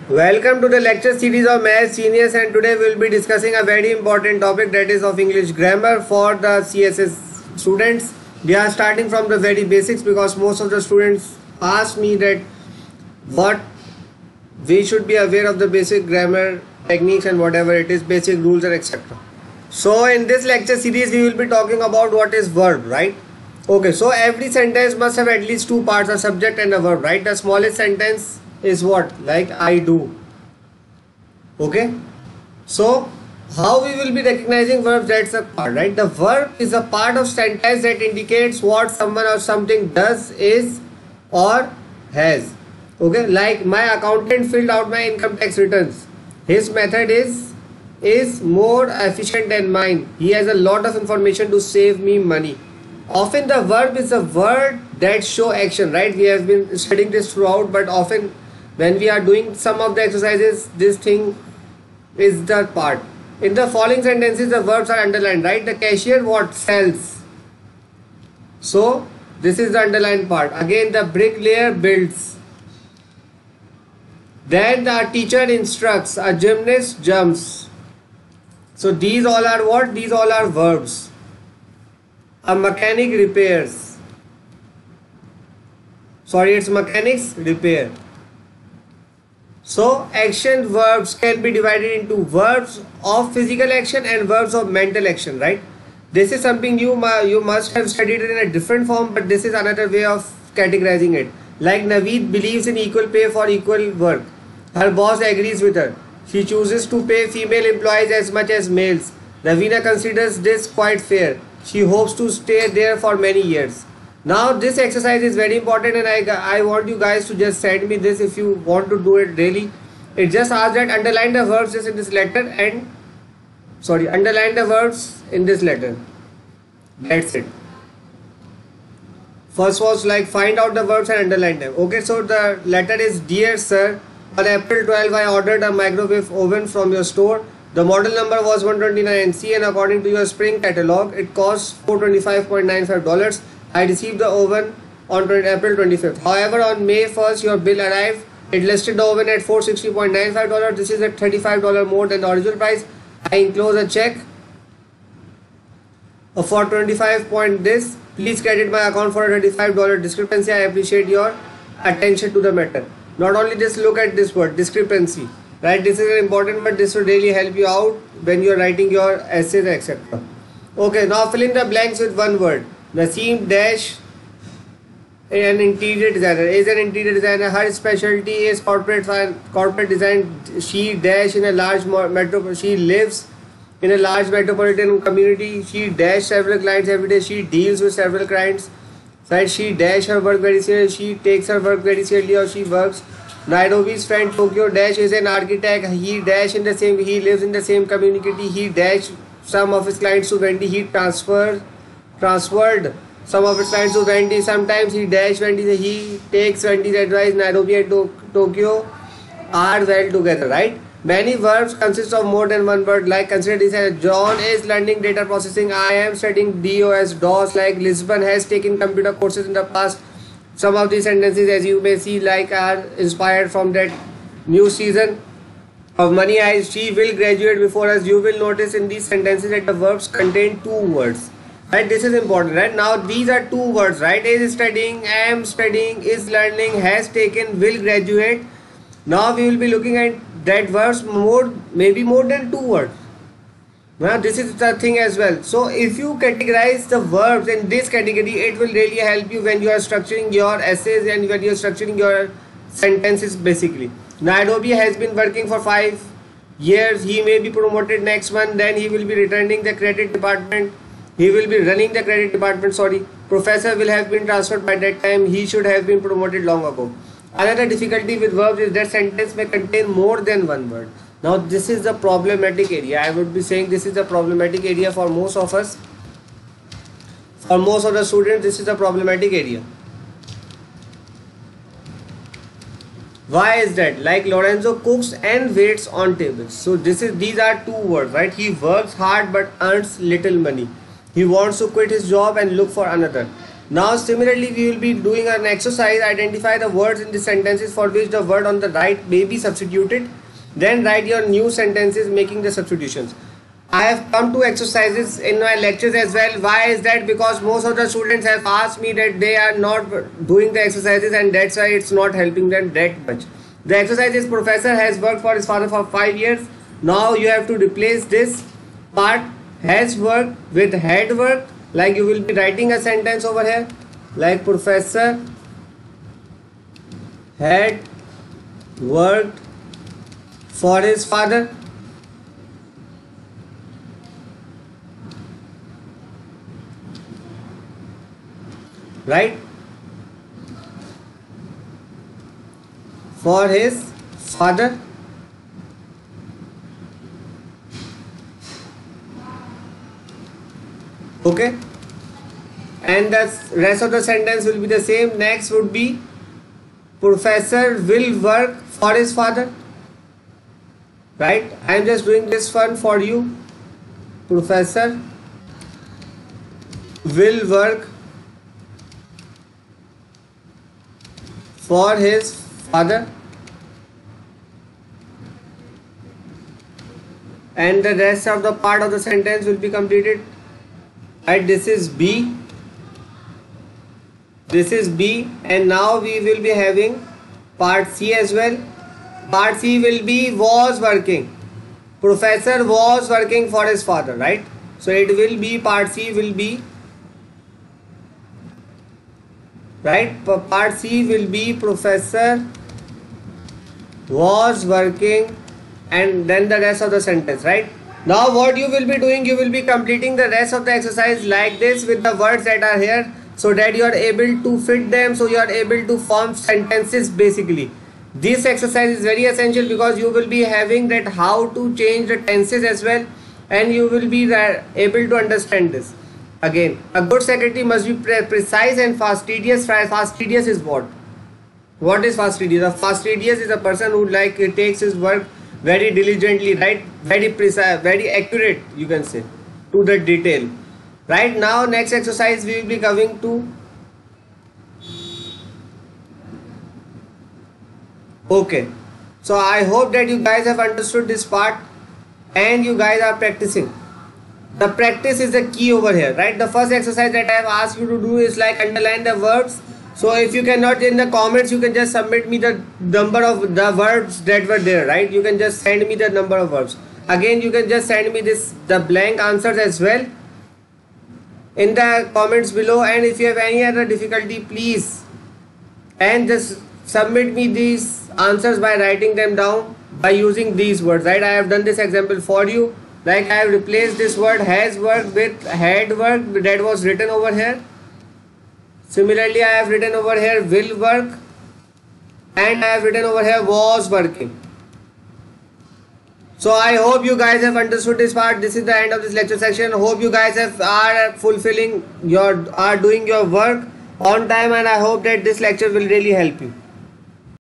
Welcome to the lecture series of Math Genius, and today we will be discussing a very important topic, that is of English grammar for the CSS students. We are starting from the very basics because most of the students ask me that what we should be aware of the basic grammar techniques and whatever it is, basic rules and etc. So in this lecture series we will be talking about what is verb, right? Okay, so every sentence must have at least two parts, a subject and a verb, right? The smallest sentence is what? Like I do. Okay, so how we will be recognizing verbs? That's a part, right? The verb is a part of sentence that indicates what someone or something does, is or has. Okay, like my accountant filled out my income tax returns. His method is more efficient than mine. He has a lot of information to save me money. Often the verb is a word that show action, right? We have been studying this throughout, but often when we are doing some of the exercises, this thing is the part. In the following sentences, the verbs are underlined, right? The cashier what? Sells. So this is the underlined part. Again, the bricklayer builds. Then the teacher instructs. A gymnast jumps. So these all are what? These all are verbs. A mechanic repairs. Sorry, it's mechanics repair. So action verbs can be divided into verbs of physical action and verbs of mental action, right? This is something you must have studied it in a different form, but this is another way of categorizing it. Like Naveed believes in equal pay for equal work. Her boss agrees with her. She chooses to pay female employees as much as males. Ravina considers this quite fair. She hopes to stay there for many years. Now this exercise is very important, and I want you guys to just send me this if you want to do it really. It just asks that underline the verbs just in this letter and underline the verbs in this letter. That's it. First was like find out the verbs and underline them. Okay, so the letter is Dear Sir, on April 12 I ordered a microwave oven from your store. The model number was 129NC and according to your spring catalog it costs $425.95. I received the oven on April 25th. However, on May 1st, your bill arrived. It listed the oven at $460.95. This is at $35 more than the original price. I enclose a check for 25 point this. Please credit my account for a $35 discrepancy. I appreciate your attention to the matter. Not only this, look at this word, discrepancy. Right? This is an important word. This will really help you out when you are writing your essays, etc. Okay, now fill in the blanks with one word. Naseem dash an interior designer, is an interior designer. Her specialty is corporate design. She dash in a large she lives in a large metropolitan community. She dash several clients every day. She deals with several clients. Right? She dash her work very seriously. She takes her work very seriously, or she works. Nairobi's friend Tokyo dash is an architect. He lives in the same community. He dash some of his clients to Wendy. He transferred some of his clients to Wendy. Sometimes he dash Wendy. He takes Wendy's advice. Nairobi and Tokyo are well together, right? Many verbs consist of more than one word. Like consider this as John is learning data processing. I am studying DOS. Like Lisbon has taken computer courses in the past. Some of these sentences, as you may see, like are inspired from that new season of Money Heist. She will graduate before us. You will notice in these sentences that the verbs contain two words. Right, this is important, right? Now these are two words, right? Is studying, am studying, is learning, has taken, will graduate. Now we will be looking at that verbs maybe more than two words. Now this is the thing as well. So if you categorize the verbs in this category, it will really help you when you are structuring your essays and when you are structuring your sentences basically. Nairobi has been working for 5 years. He may be promoted next month. Then he will be returning the credit department. He will be running the credit department, Professor will have been transferred by that time. He should have been promoted long ago. Another difficulty with verbs is that sentence may contain more than one word. Now this is the problematic area. I would be saying this is the problematic area for most of us. For most of the students, this is the problematic area. Why is that? Like Lorenzo cooks and waits on tables. So these are two words, right? He works hard but earns little money. He wants to quit his job and look for another. Now similarly we will be doing an exercise. Identify the words in the sentences for which the word on the right may be substituted. Then write your new sentences making the substitutions. I have come to exercises in my lectures as well. Why is that? Because most of the students have asked me that they are not doing the exercises, and that's why it's not helping them that much. The exercises professor has worked for his father for 5 years. Now you have to replace this part has worked with had worked. Like you will be writing a sentence over here like professor had worked for his father. Right? For his father. Okay, and the rest of the sentence will be the same. Next would be professor will work for his father. Right? I am just doing this one for you. Professor will work for his father, and the rest of the part of the sentence will be completed. Right, this is B, this is B, and now we will be having part C as well. Part C will be was working. Professor was working for his father, right? So it will be part C will be, right? Part C will be professor was working, and then the rest of the sentence, right? Now what you will be doing, you will be completing the rest of the exercise like this with the words that are here, so that you are able to fit them, so you are able to form sentences basically. This exercise is very essential because you will be having that how to change the tenses as well, and you will be able to understand this. Again, a good secretary must be precise and fastidious. Fastidious is what? What is fastidious? A fastidious is a person who takes his work very diligently, right? Very precise, very accurate, you can say, to the detail. Right, now next exercise we will be coming to. Okay, so I hope that you guys have understood this part and you guys are practicing. The practice is the key over here, right? The first exercise that I have asked you to do is like underline the verbs. So if you cannot in the comments, you can just submit me the number of the verbs that were there, right? You can just send me the number of verbs. Again, you can just send me the blank answers as well in the comments below. And if you have any other difficulty, please and just submit me these answers by writing them down by using these words, right? I have done this example for you. Like I have replaced this word has worked with had worked, that was written over here. Similarly, I have written over here will work, and I have written over here was working. So I hope you guys have understood this part. This is the end of this lecture section. Hope you guys are doing your work on time, and I hope that this lecture will really help you.